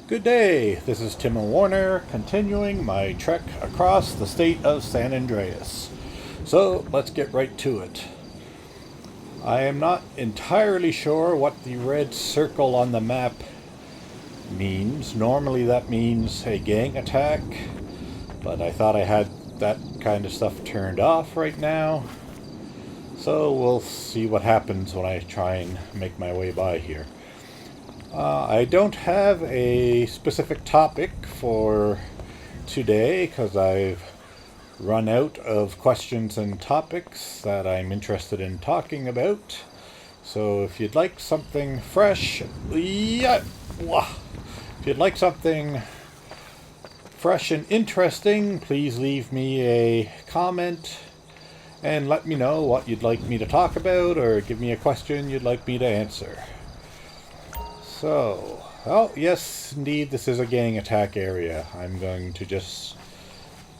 Good day, this is Timmo Warner, continuing my trek across the state of San Andreas. So, let's get right to it. I am not entirely sure what the red circle on the map means. Normally that means a gang attack, but I thought I had that kind of stuff turned off right now. So we'll see what happens when I try and make my way by here. I don't have a specific topic for today because I've run out of questions and topics that I'm interested in talking about. So if you'd like something fresh, if you'd like something fresh and interesting, please leave me a comment and let me know what you'd like me to talk about or give me a question you'd like me to answer. So, oh yes, indeed, this is a gang attack area. I'm going to just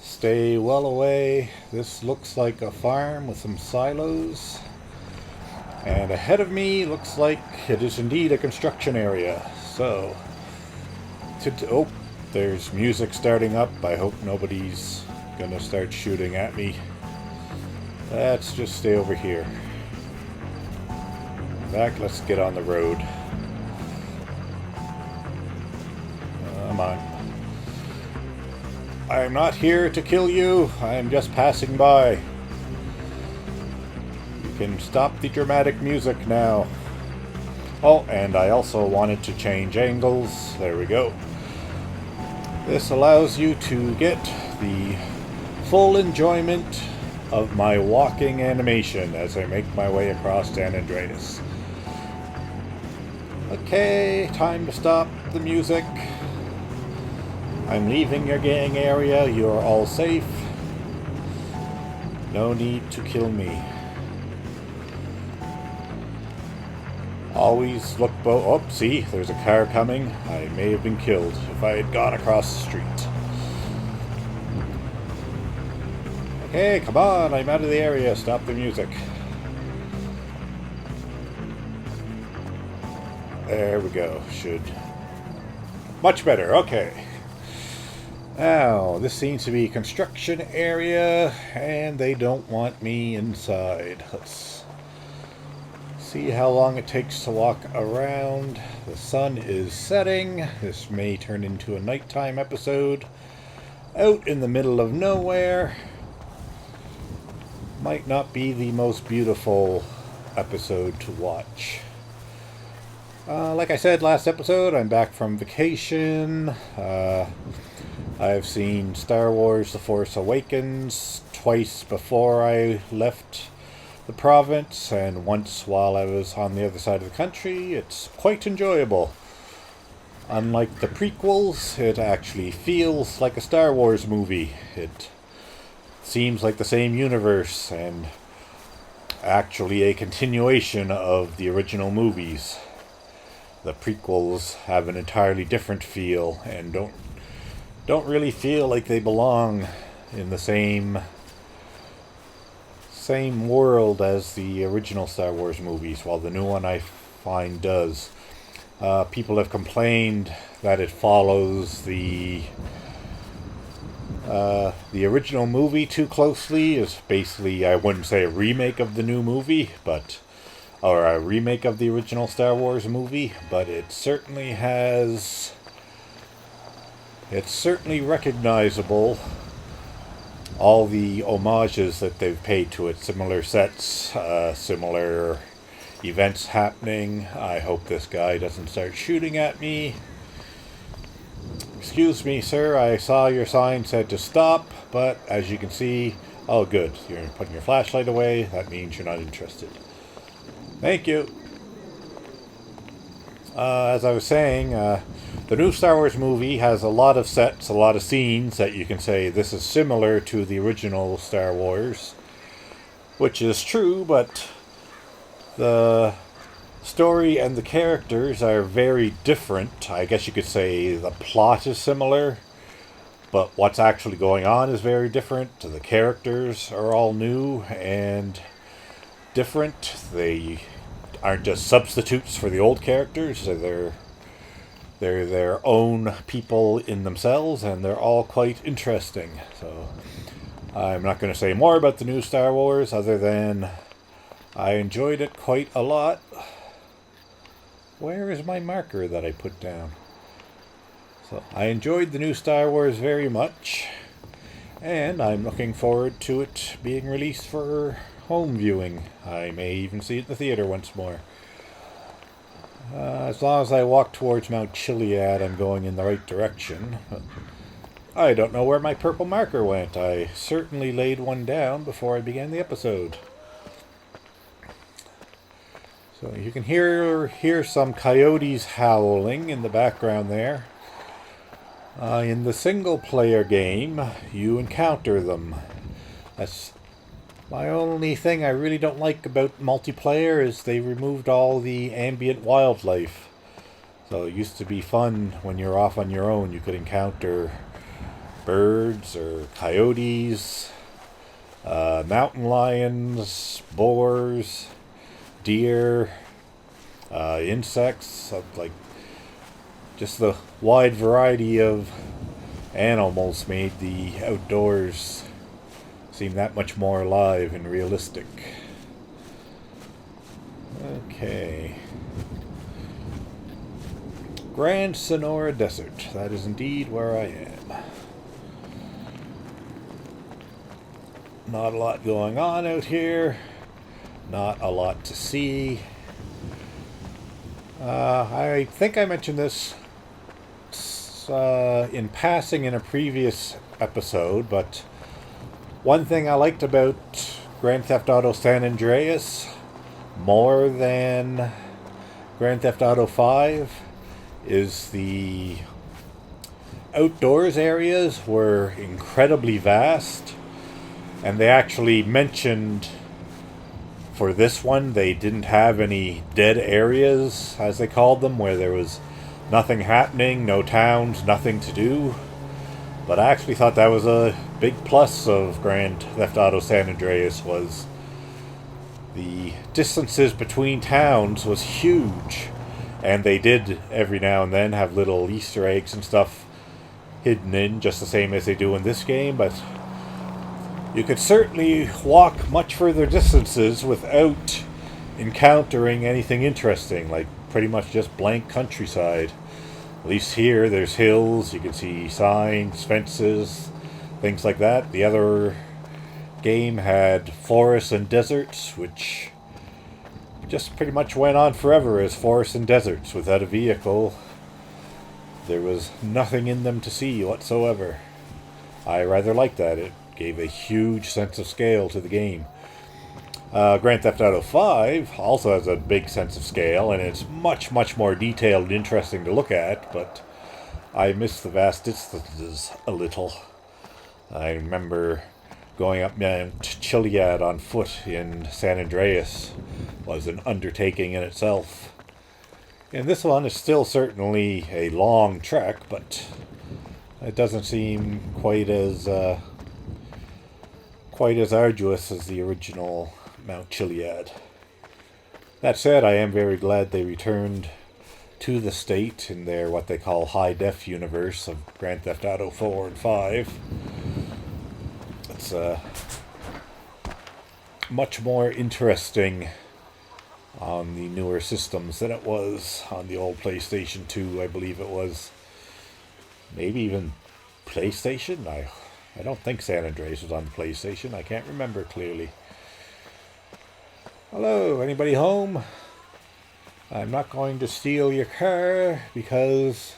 stay well away. This looks like a farm with some silos. And ahead of me looks like it is indeed a construction area. So, there's music starting up. I hope nobody's gonna start shooting at me. Let's just stay over here. In fact, let's get on the road. Come on. I am not here to kill you. I am just passing by. You can stop the dramatic music now. Oh, and I also wanted to change angles. There we go. This allows you to get the full enjoyment of my walking animation as I make my way across San Andreas. Okay, time to stop the music. I'm leaving your gang area. You are all safe. No need to kill me. Always look oh, see, there's a car coming. I may have been killed if I had gone across the street. Okay, come on, I'm out of the area. Stop the music. There we go. Should. Much better, okay. Now, this seems to be a construction area, and they don't want me inside. Let's see how long it takes to walk around. The sun is setting. This may turn into a nighttime episode. Out in the middle of nowhere. Might not be the most beautiful episode to watch. Like I said last episode, I'm back from vacation. I've seen Star Wars The Force Awakens twice before I left the province, and once while I was on the other side of the country. It's quite enjoyable. Unlike the prequels, it actually feels like a Star Wars movie. It seems like the same universe, and actually a continuation of the original movies. The prequels have an entirely different feel, and don't really feel like they belong in the same world as the original Star Wars movies, while the new one I find does. People have complained that it follows the original movie too closely. Is basically, I wouldn't say a remake of the new movie, or a remake of the original Star Wars movie, but it certainly has. It's certainly recognizable, all the homages that they've paid to it. Similar sets, similar events happening. I hope this guy doesn't start shooting at me. Excuse me, sir, I saw your sign said to stop, but as you can see, oh good, you're putting your flashlight away. That means you're not interested. Thank you. As I was saying, the new Star Wars movie has a lot of sets, a lot of scenes that you can say this is similar to the original Star Wars, which is true, but the story and the characters are very different. I guess you could say the plot is similar, but what's actually going on is very different. The characters are all new and different. They aren't just substitutes for the old characters. They're They're their own people in themselves, and they're all quite interesting. So I'm not going to say more about the new Star Wars other than I enjoyed it quite a lot. Where is my marker that I put down? So I enjoyed the new Star Wars very much, and I'm looking forward to it being released for home viewing. I may even see it in the theater once more. As long as I walk towards Mount Chiliad, I'm going in the right direction. I don't know where my purple marker went. I certainly laid one down before I began the episode. So you can hear some coyotes howling in the background there. In the single-player game, you encounter them. That's my only thing I really don't like about multiplayer is they removed all the ambient wildlife. So it used to be fun when you're off on your own. You could encounter birds or coyotes, mountain lions, boars, deer, insects, like just the wide variety of animals made the outdoors seem that much more alive and realistic. Okay. Grand Sonora Desert. That is indeed where I am. Not a lot going on out here. Not a lot to see. I think I mentioned this in passing in a previous episode, but one thing I liked about Grand Theft Auto San Andreas more than Grand Theft Auto 5 is the outdoors areas were incredibly vast, and they actually mentioned for this one they didn't have any dead areas, as they called them, where there was nothing happening, no towns, nothing to do. But I actually thought that was a big plus of Grand Theft Auto San Andreas, was the distances between towns was huge. And they did every now and then have little Easter eggs and stuff hidden in, just the same as they do in this game. But you could certainly walk much further distances without encountering anything interesting, like pretty much just blank countryside. At least here, there's hills, you can see signs, fences, things like that. The other game had forests and deserts, which just pretty much went on forever as forests and deserts without a vehicle. There was nothing in them to see whatsoever. I rather liked that. It gave a huge sense of scale to the game. Grand Theft Auto 5 also has a big sense of scale, and it's much, much more detailed and interesting to look at, but I miss the vast distances a little. I remember going up Mount Chiliad on foot in San Andreas was an undertaking in itself. And this one is still certainly a long trek, but it doesn't seem quite as arduous as the original Mount Chiliad. That said, I am very glad they returned to the state in their what they call high-def universe of Grand Theft Auto 4 and 5. It's much more interesting on the newer systems than it was on the old PlayStation 2, I believe it was. Maybe even PlayStation? I don't think San Andreas was on the PlayStation. I can't remember clearly. Hello, anybody home? I'm not going to steal your car because,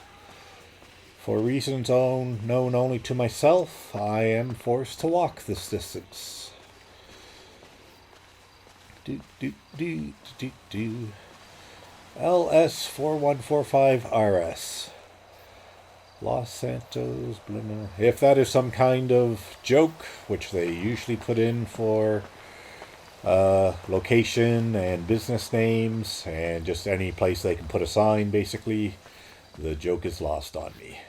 for reasons known only to myself, I am forced to walk this distance. LS4145RS. Los Santos, Bluma. If that is some kind of joke, which they usually put in for location and business names and just any place they can put a sign, basically, the joke is lost on me.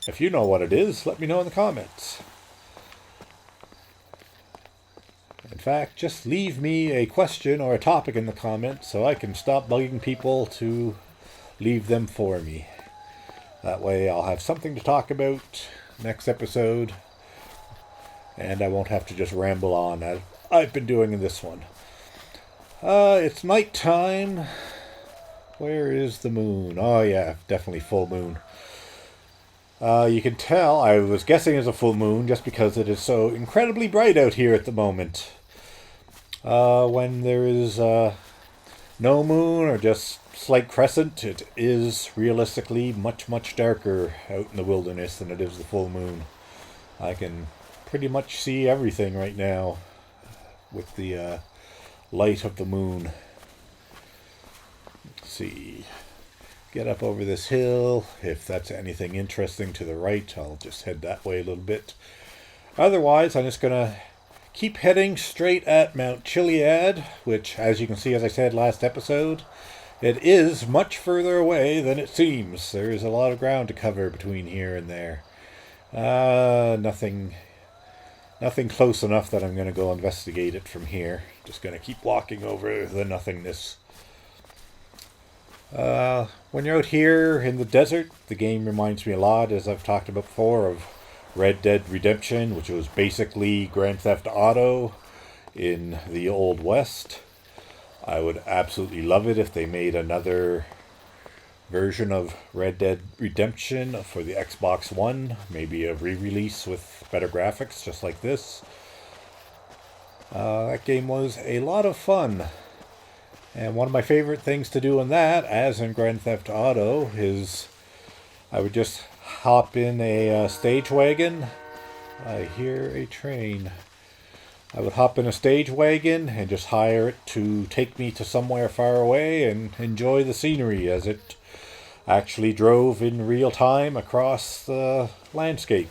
If you know what it is, let me know in the comments. In fact, just leave me a question or a topic in the comments so I can stop bugging people to leave them for me. That way I'll have something to talk about next episode, and I won't have to just ramble on as I've been doing in this one. It's nighttime. Where is the moon? Oh yeah, definitely full moon. You can tell I was guessing it's a full moon just because it is so incredibly bright out here at the moment. When there is no moon or just slight crescent, it is realistically much, much darker out in the wilderness than it is the full moon. I can pretty much see everything right now with the light of the moon. Let's see. Get up over this hill. If that's anything interesting to the right, I'll just head that way a little bit. Otherwise, I'm just going to keep heading straight at Mount Chiliad, which, as you can see, as I said last episode, it is much further away than it seems. There is a lot of ground to cover between here and there. Nothing close enough that I'm going to go investigate it from here. Just going to keep walking over the nothingness. When you're out here in the desert, the game reminds me a lot, as I've talked about before, of Red Dead Redemption, which was basically Grand Theft Auto in the Old West. I would absolutely love it if they made another version of Red Dead Redemption for the Xbox One, maybe a re-release with better graphics, just like this. That game was a lot of fun. And one of my favorite things to do in that, as in Grand Theft Auto, is I would just hop in a stage wagon. I hear a train. I would hop in a stage wagon and just hire it to take me to somewhere far away and enjoy the scenery as it actually drove in real time across the landscape.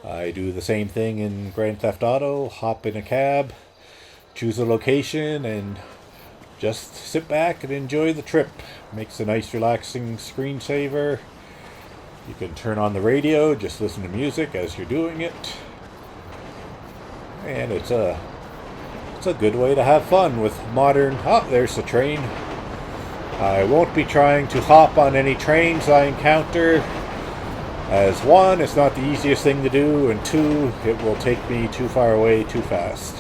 I do the same thing in Grand Theft Auto, hop in a cab, choose a location, and just sit back and enjoy the trip. Makes a nice relaxing screensaver. You can turn on the radio, just listen to music as you're doing it. And it's a good way to have fun with modern... Oh, there's the train. I won't be trying to hop on any trains I encounter, as one, it's not the easiest thing to do, and two, it will take me too far away too fast.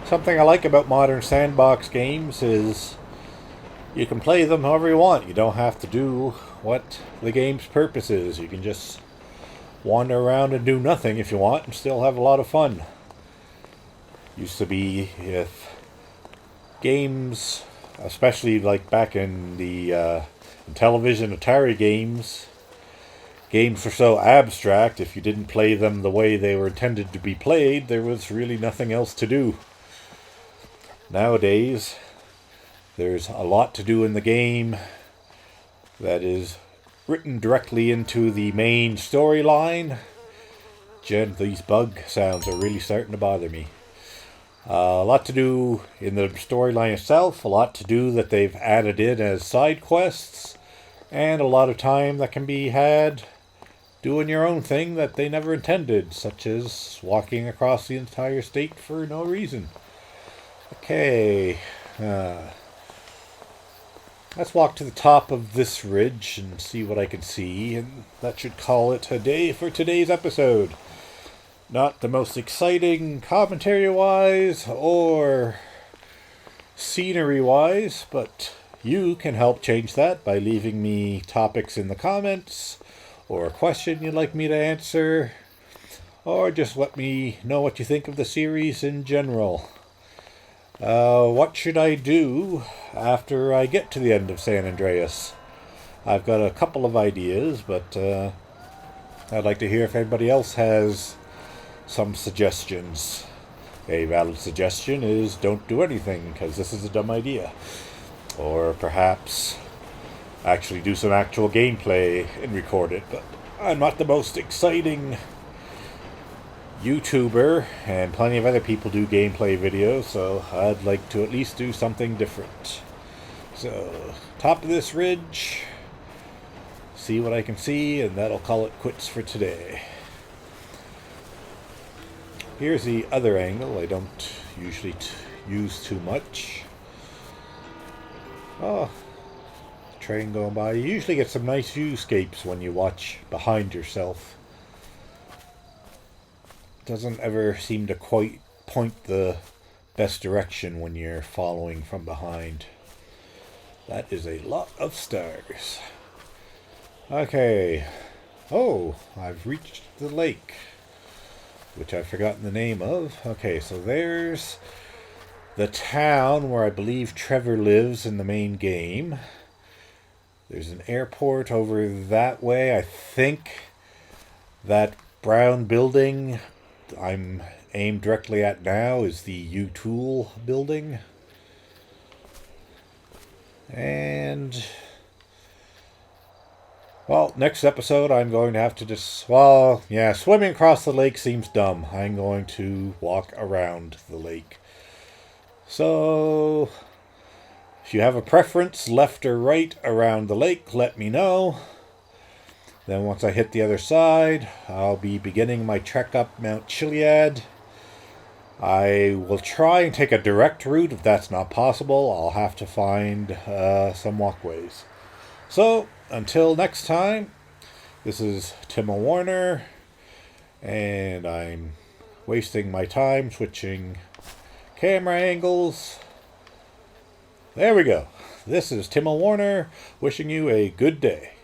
Something I like about modern sandbox games is you can play them however you want. You don't have to do what the game's purpose is. You can just wander around and do nothing if you want and still have a lot of fun. Used to be if games, especially like back in the television Atari games were so abstract, if you didn't play them the way they were intended to be played, there was really nothing else to do. Nowadays, there's a lot to do in the game that is written directly into the main storyline. These bug sounds are really starting to bother me. A lot to do in the storyline itself, a lot to do that they've added in as side quests, and a lot of time that can be had doing your own thing that they never intended, such as walking across the entire state for no reason. Okay, let's walk to the top of this ridge and see what I can see, and that should call it a day for today's episode. Not the most exciting commentary-wise or scenery-wise, but you can help change that by leaving me topics in the comments, or a question you'd like me to answer, or just let me know what you think of the series in general. What should I do after I get to the end of San Andreas? I've got a couple of ideas, but I'd like to hear if anybody else has some suggestions. A valid suggestion is don't do anything, because this is a dumb idea. Or perhaps actually do some actual gameplay and record it, but I'm not the most exciting YouTuber, and plenty of other people do gameplay videos, so I'd like to at least do something different. So, top of this ridge, see what I can see, and that'll call it quits for today. Here's the other angle I don't usually use too much. Oh, train going by. You usually get some nice viewscapes when you watch behind yourself. Doesn't ever seem to quite point the best direction when you're following from behind. That is a lot of stars. Okay. Oh, I've reached the lake, which I've forgotten the name of. Okay, so there's the town where I believe Trevor lives in the main game. There's an airport over that way. I think that brown building I'm aimed directly at now is the U-Tool building. And, well, next episode I'm going to have to just, well, yeah, swimming across the lake seems dumb. I'm going to walk around the lake. So, if you have a preference, left or right around the lake, let me know. Then once I hit the other side, I'll be beginning my trek up Mount Chiliad. I will try and take a direct route. If that's not possible, I'll have to find some walkways. So, until next time, this is Timmo Warner, and I'm wasting my time switching camera angles. There we go. This is Timmo Warner, wishing you a good day.